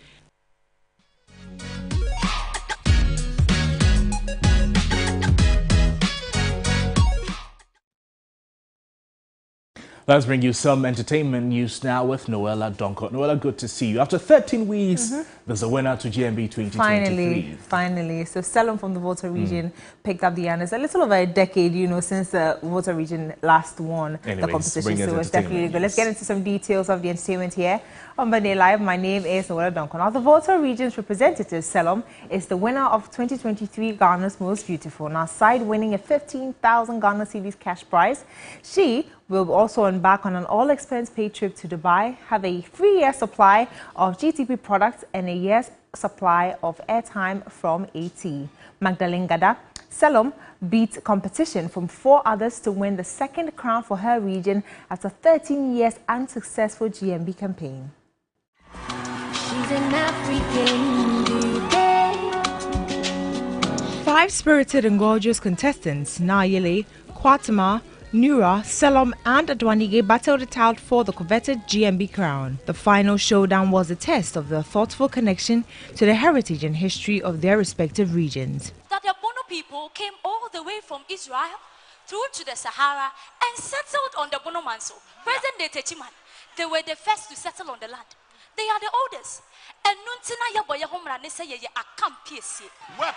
Let's bring you some entertainment news now with Noella Donko. Noella, good to see you. After 13 weeks, there's a winner to GMB 2023. Finally. So Selom from the Volta region picked up the honors. A little over a decade, since the Volta region last won the competition. So it's definitely good. Let's get into some details of the entertainment here on Monday Live. My name is Noella Donko. Now, the Volta region's representative, Selom, is the winner of 2023 Ghana's Most Beautiful. Now, aside winning a 15,000 Ghana cedis cash prize, she will also embark on an all-expense-paid trip to Dubai, have a 3-year supply of GTP products and a year's supply of airtime from AT. Magdalene Gada, Selom beat competition from 4 others to win the 2nd crown for her region after 13 years unsuccessful GMB campaign. She's an African beauty. 5 spirited and gorgeous contestants, Nayeli, Kwatama, Nura, Selom and Adwanige battled it out for the coveted GMB crown. The final showdown was a test of their thoughtful connection to the heritage and history of their respective regions. That the Bono people came all the way from Israel through to the Sahara and settled on the Bono Manso. Present-day Techiman, they were the first to settle on the land. They are the oldest.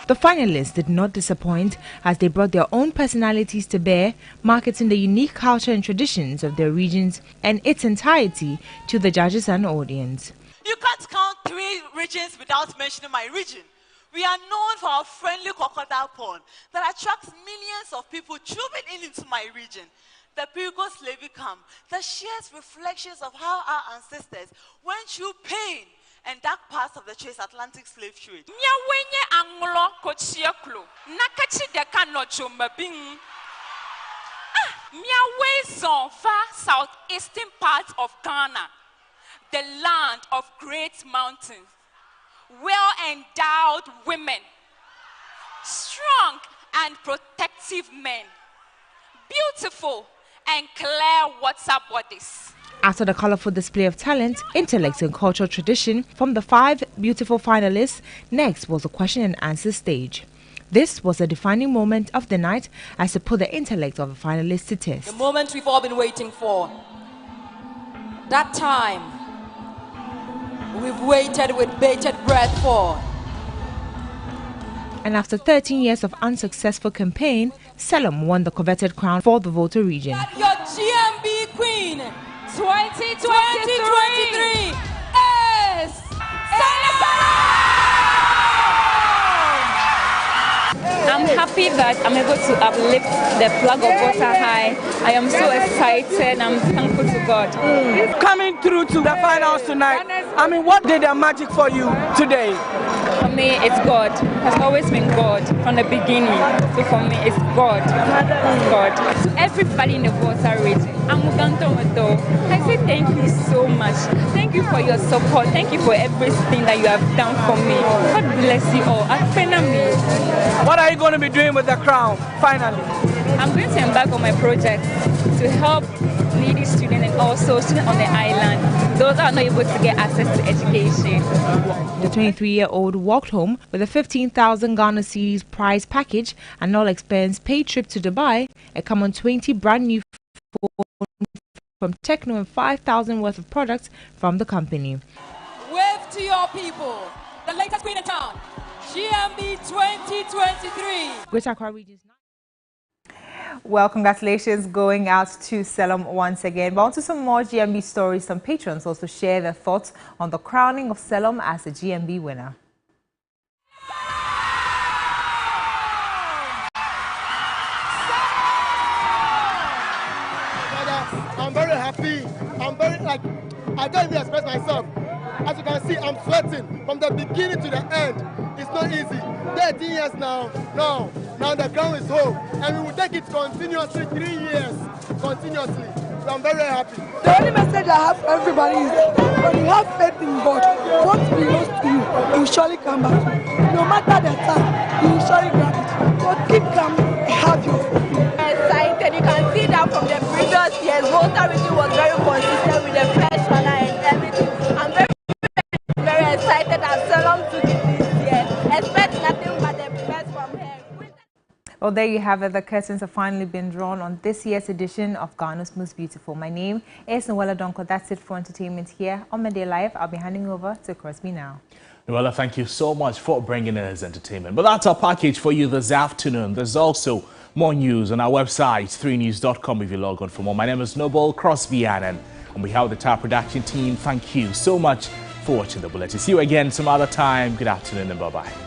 The finalists did not disappoint as they brought their own personalities to bear, marketing the unique culture and traditions of their regions and its entirety to the judges and audience. You can't count 3 regions without mentioning my region. We are known for our friendly crocodile pond that attracts millions of people trooping into my region. The Pyrgo slavery camp that shares reflections of how our ancestors went through pain and dark parts of the transatlantic slave trade. Southeastern part of Ghana, the land of great mountains, well-endowed women, strong and protective men, beautiful and clear water bodies. After the colorful display of talent, intellect and cultural tradition from the 5 beautiful finalists, next was a question and answer stage. This was a defining moment of the night as it put the intellect of the finalists to test. The moment we've all been waiting for. That time we've waited with bated breath for. And after 13 years of unsuccessful campaign, Selom won the coveted crown for the Volta region. Your GMB Queen 2023 is I'm happy that I'm able to uplift the flag of Volta High. I am so excited. I'm thankful to God. Coming through to the finals tonight, I mean, what did the magic for you today? For me, it's God. It has always been God from the beginning. So for me, it's God. It's God. To everybody in the Volta region, I'm Muganto Moto. I say thank you so much. Thank you for your support. Thank you for everything that you have done for me. God bless you all. What are you going to be doing with the crown, finally? I'm going to embark on my project to help needy students and also students on the island, those that are not able to get access to education. The 23-year-old walked home with a 15,000 Ghana cedis prize package and all expense paid trip to Dubai, a common 20 brand new phones from Techno and 5,000 worth of products from the company. Wave to your people, the latest queen in town, GMB 2023. Greater Accra Region's. Well, congratulations going out to Selom once again. But on to some more GMB stories. Some patrons also share their thoughts on the crowning of Selom as a GMB winner. I'm very happy. I'm very, I can't even express myself. As you can see, I'm sweating from the beginning to the end. It's not easy. 13 years now. Now the ground is home. And we will take it continuously, 3 years continuously. So I'm very happy. The only message I have for everybody is when you have faith in God, what belongs to you, it will surely come back. No matter the time, you will surely grab it. So keep calm and have your faith. Excited. You can see that from the previous years. Volta region was very consistent with the first runner and everything. I'm very excited that Selom took it this year. Expect nothing but the best from her. Well, there you have it. The curtains have finally been drawn on this year's edition of Ghana's Most Beautiful. My name is Noella Donko. That's it for entertainment here on Midday Live. I'll be handing over to Crosby now. Noella, thank you so much for bringing us entertainment. But that's our package for you this afternoon. There's also more news on our website, 3news.com, if you log on for more. My name is Noble Crosby Annan. On behalf of the entire production team, thank you so much for watching the bulletin. See you again some other time. Good afternoon and bye-bye.